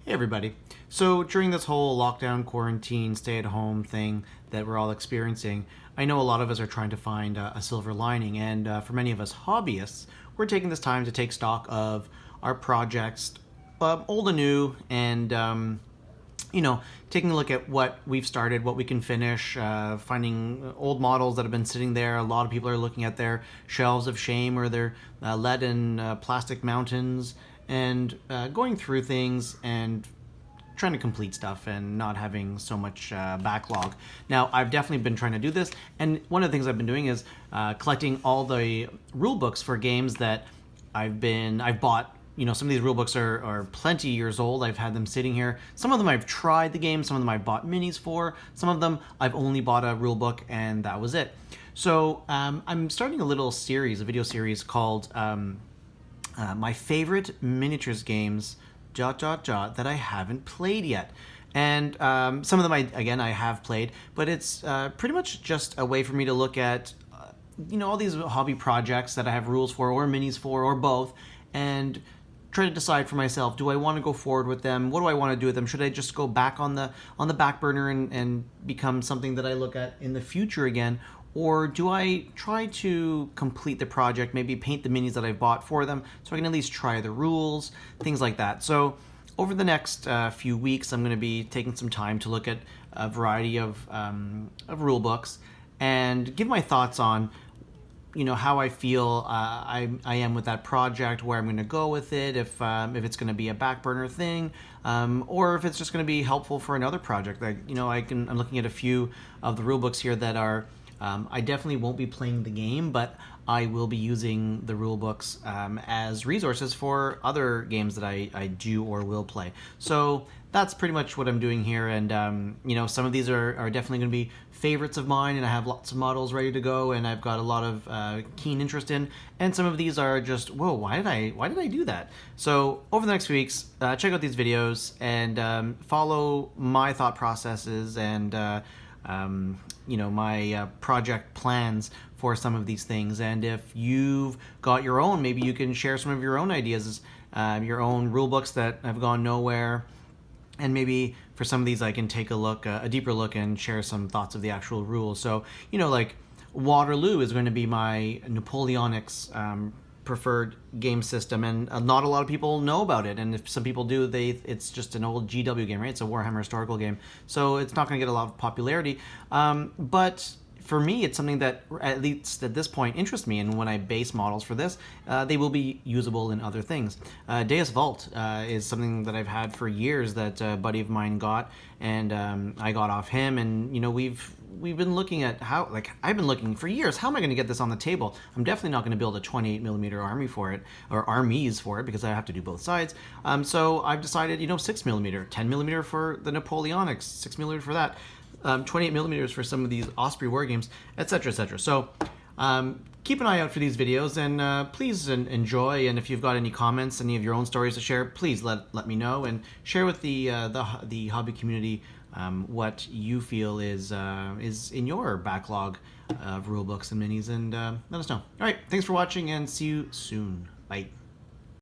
Hey everybody. So during this whole lockdown, quarantine, stay-at-home thing that we're all experiencing, I know a lot of us are trying to find a silver lining, and for many of us hobbyists, we're taking this time to take stock of our projects, old and new, and taking a look at what we've started, what we can finish, finding old models that have been sitting there. A lot of people are looking at their shelves of shame or their lead and plastic mountains, and going through things and trying to complete stuff and not having so much backlog. Now, I've definitely been trying to do this, and one of the things I've been doing is collecting all the rule books for games that I've bought. Some of these rule books are plenty years old. I've had them sitting here. Some of them I've tried the game. Some of them I've bought minis for. Some of them I've only bought a rule book and that was it. So I'm starting a little series, a video series called My Favorite Miniatures Games, ... that I haven't played yet. And some of them, I have played, but it's pretty much just a way for me to look at, all these hobby projects that I have rules for, or minis for, or both, and try to decide for myself, do I want to go forward with them? What do I want to do with them? Should I just go back on the back burner and become something that I look at in the future again? Or do I try to complete the project, maybe paint the minis that I've bought for them so I can at least try the rules, things like that. So over the next few weeks, I'm going to be taking some time to look at a variety of rule books and give my thoughts on how I feel I am with that project, where I'm going to go with it, if it's going to be a back burner thing, or if it's just going to be helpful for another project. I'm looking at a few of the rule books here that are. I definitely won't be playing the game, but I will be using the rule books as resources for other games that I do or will play. So that's pretty much what I'm doing here. And, some of these are definitely going to be favorites of mine, and I have lots of models ready to go, and I've got a lot of keen interest in. And some of these are just, whoa, why did I do that? So over the next few weeks, check out these videos and follow my thought processes and my project plans for some of these things. And if you've got your own, maybe you can share some of your own ideas, your own rule books that have gone nowhere. And maybe for some of these I can take a deeper look and share some thoughts of the actual rules. So, like Waterloo is going to be my Napoleonics preferred game system, and not a lot of people know about it, and if some people do, it's just an old GW game, right? It's a Warhammer historical game, so it's not going to get a lot of popularity, but for me, it's something that, at least at this point, interests me, and when I base models for this, they will be usable in other things. Deus Vault is something that I've had for years that a buddy of mine got, and I got off him, and we've been looking at I've been looking for years, how am I going to get this on the table? I'm definitely not going to build a 28mm army for it, or armies for it, because I have to do both sides. So I've decided, 6mm, 10mm for the Napoleonics, 6mm for that, 28mm for some of these Osprey war games, etc., etc. So keep an eye out for these videos, and please enjoy. And if you've got any comments, any of your own stories to share, please let me know, and share with the hobby community what you feel is in your backlog of rule books and minis, and let us know. All right, thanks for watching, and see you soon. Bye.